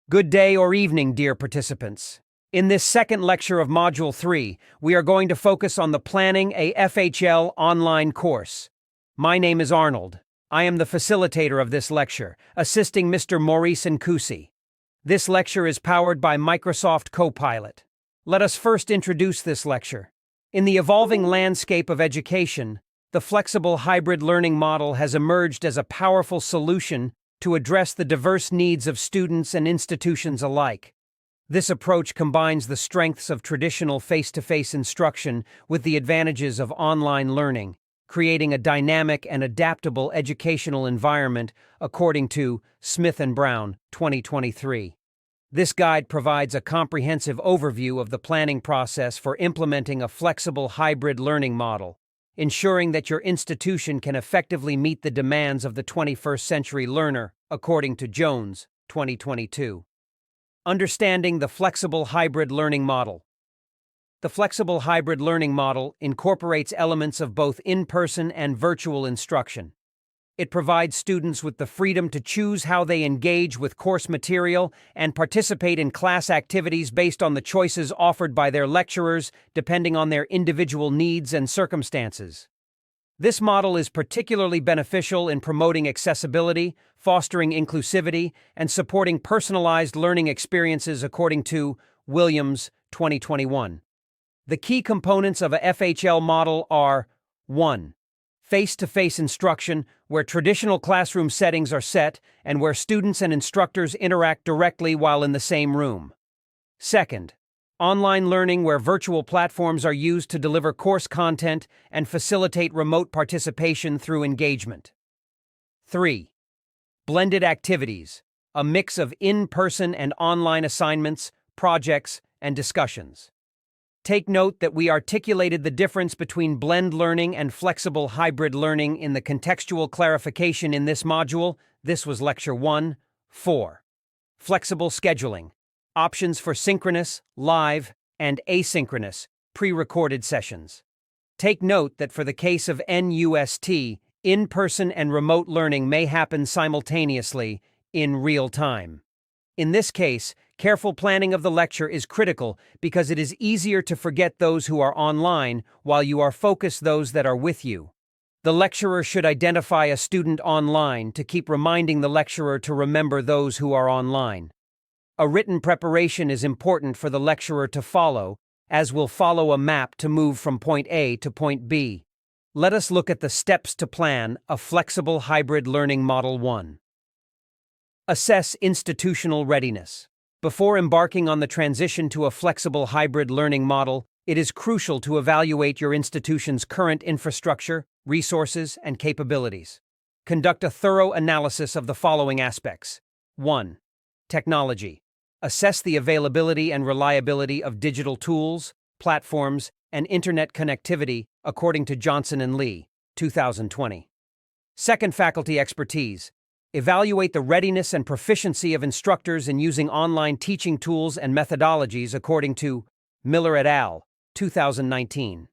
Good day or evening, dear participants. In this second lecture of Module 3, we are going to focus on the Planning FHL online course. My name is Arnold. I am the facilitator of this lecture, assisting Mr. Maurice Nkusi. This lecture is powered by Microsoft Copilot. Let us first introduce this lecture. In the evolving landscape of education, the flexible hybrid learning model has emerged as a powerful solution to address the diverse needs of students and institutions alike. This approach combines the strengths of traditional face-to-face instruction with the advantages of online learning, creating a dynamic and adaptable educational environment according to Smith & Brown, 2023. This guide provides a comprehensive overview of the planning process for implementing a flexible hybrid learning model, ensuring that your institution can effectively meet the demands of the 21st century learner, according to Jones, 2022. Understanding the flexible hybrid learning model. The flexible hybrid learning model incorporates elements of both in-person and virtual instruction. It provides students with the freedom to choose how they engage with course material and participate in class activities based on the choices offered by their lecturers, depending on their individual needs and circumstances. This model is particularly beneficial in promoting accessibility, fostering inclusivity, and supporting personalized learning experiences according to Williams, 2021. The key components of a FHL model are 1. Face-to-face instruction, where traditional classroom settings are set and where students and instructors interact directly while in the same room. 2. Online learning, where virtual platforms are used to deliver course content and facilitate remote participation through engagement. 3. Blended activities, a mix of in-person and online assignments, projects, and discussions. Take note that we articulated the difference between blend learning and flexible hybrid learning in the contextual clarification in this module. This was Lecture 1, 4. Flexible scheduling, options for synchronous, live, and asynchronous, pre-recorded sessions. Take note that for the case of NUST, in-person and remote learning may happen simultaneously in real time. In this case, careful planning of the lecture is critical because it is easier to forget those who are online while you are focused those that are with you. The lecturer should identify a student online to keep reminding the lecturer to remember those who are online. A written preparation is important for the lecturer to follow, as will follow a map to move from point A to point B. Let us look at the steps to plan a flexible hybrid learning model 1. Assess institutional readiness. Before embarking on the transition to a flexible hybrid learning model, it is crucial to evaluate your institution's current infrastructure, resources, and capabilities. Conduct a thorough analysis of the following aspects. 1. Technology. Assess the availability and reliability of digital tools, platforms, and internet connectivity according to Johnson & Lee, 2020. 2. Faculty expertise. Evaluate the readiness and proficiency of instructors in using online teaching tools and methodologies according to Miller et al., 2019.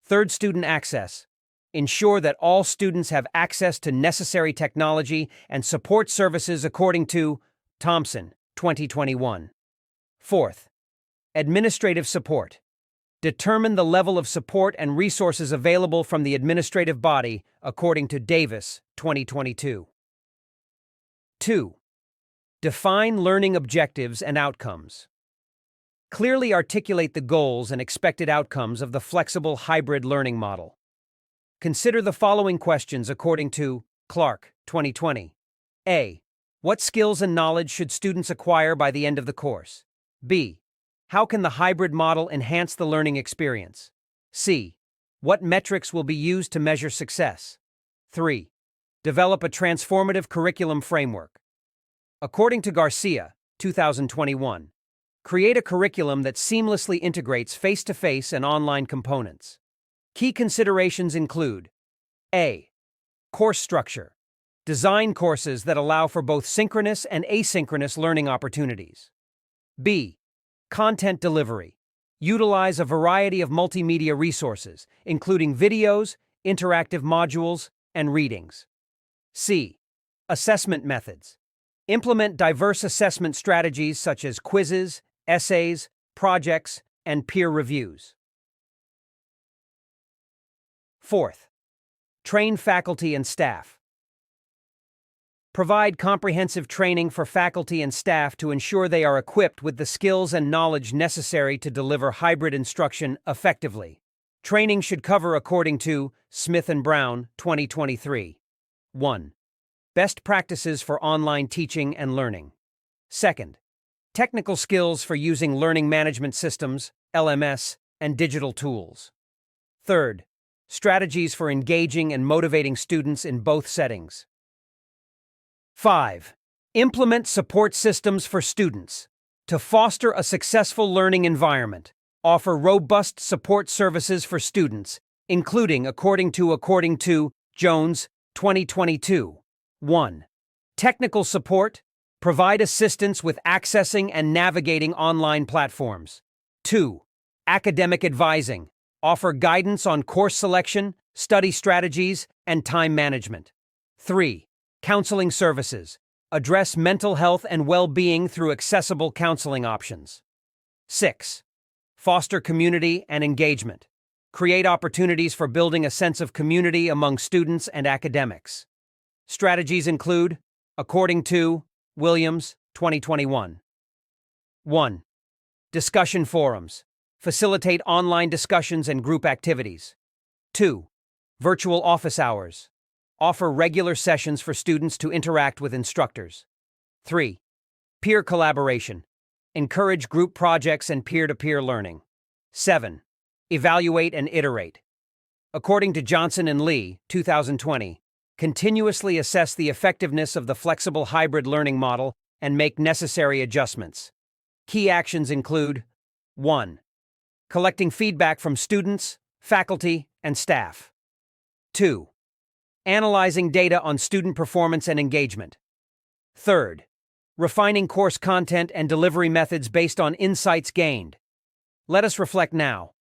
3. Student access. Ensure that all students have access to necessary technology and support services according to Thompson, 2021. 4. Administrative support. Determine the level of support and resources available from the administrative body according to Davis, 2022. 2. Define learning objectives and outcomes. Clearly articulate the goals and expected outcomes of the flexible hybrid learning model. Consider the following questions according to Clark, 2020. A. What skills and knowledge should students acquire by the end of the course? B. How can the hybrid model enhance the learning experience? C. What metrics will be used to measure success? 3. Develop a transformative curriculum framework. According to Garcia, 2021, create a curriculum that seamlessly integrates face-to-face and online components. Key considerations include A. Course structure. Design courses that allow for both synchronous and asynchronous learning opportunities. B. Content delivery. Utilize a variety of multimedia resources, including videos, interactive modules, and readings. C. Assessment methods. Implement diverse assessment strategies such as quizzes, essays, projects, and peer reviews. Fourth, train faculty and staff. Provide comprehensive training for faculty and staff to ensure they are equipped with the skills and knowledge necessary to deliver hybrid instruction effectively. Training should cover according to Smith & Brown, 2023. 1. Best practices for online teaching and learning. Second, technical skills for using learning management systems, LMS, and digital tools. Third, strategies for engaging and motivating students in both settings. 5. Implement support systems for students. To foster a successful learning environment, offer robust support services for students, including according to Jones, 2022. 1. Technical support. Provide assistance with accessing and navigating online platforms. 2. Academic advising. Offer guidance on course selection, study strategies, and time management. 3. Counseling services. Address mental health and well-being through accessible counseling options. 6. Foster community and engagement. Create opportunities for building a sense of community among students and academics. Strategies include, according to Williams, 2021. 1. Discussion forums. Facilitate online discussions and group activities. 2. Virtual office hours. Offer regular sessions for students to interact with instructors. 3. Peer collaboration. Encourage group projects and peer-to-peer learning. 7. Evaluate and iterate. According to Johnson and Lee, 2020, continuously assess the effectiveness of the flexible hybrid learning model and make necessary adjustments. Key actions include 1. Collecting feedback from students, faculty, and staff. 2. Analyzing data on student performance and engagement. 3. Refining course content and delivery methods based on insights gained. Let us reflect now.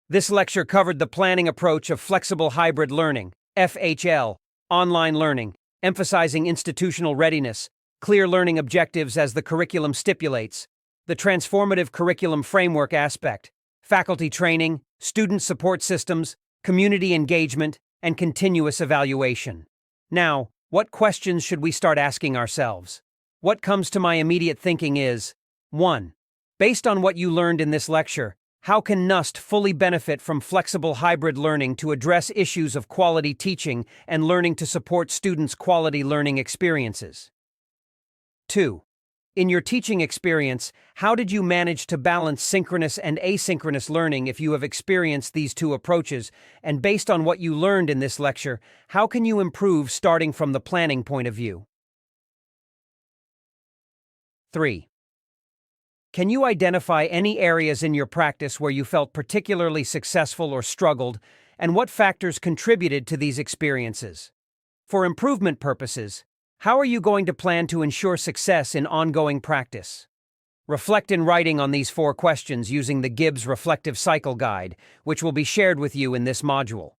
This lecture covered the planning approach of flexible hybrid learning, FHL, online learning, emphasizing institutional readiness, clear learning objectives as the curriculum stipulates, the transformative curriculum framework aspect, faculty training, student support systems, community engagement, and continuous evaluation. Now, what questions should we start asking ourselves? What comes to my immediate thinking is, 1. Based on what you learned in this lecture, how can NUST fully benefit from flexible hybrid learning to address issues of quality teaching and learning to support students' quality learning experiences? 2. In your teaching experience, how did you manage to balance synchronous and asynchronous learning if you have experienced these two approaches? And based on what you learned in this lecture, how can you improve starting from the planning point of view? 3. Can you identify any areas in your practice where you felt particularly successful or struggled, and what factors contributed to these experiences? For improvement purposes, how are you going to plan to ensure success in ongoing practice? Reflect in writing on these 4 questions using the Gibbs Reflective Cycle Guide, which will be shared with you in this module.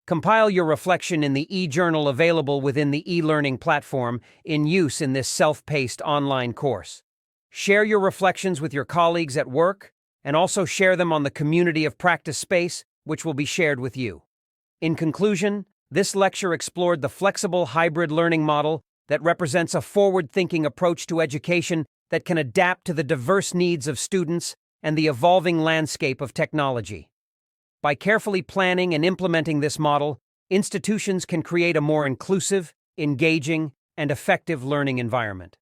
Compile your reflection in the e-journal available within the e-learning platform in use in this self-paced online course. Share your reflections with your colleagues at work, and also share them on the community of practice space, which will be shared with you. In conclusion, this lecture explored the flexible hybrid learning model that represents a forward-thinking approach to education that can adapt to the diverse needs of students and the evolving landscape of technology. By carefully planning and implementing this model, institutions can create a more inclusive, engaging, and effective learning environment.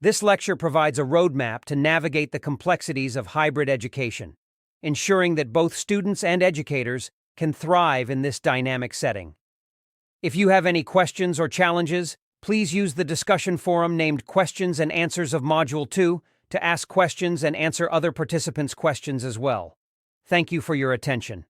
This lecture provides a roadmap to navigate the complexities of hybrid education, ensuring that both students and educators can thrive in this dynamic setting. If you have any questions or challenges, please use the discussion forum named Questions and Answers of Module 2 to ask questions and answer other participants' questions as well. Thank you for your attention.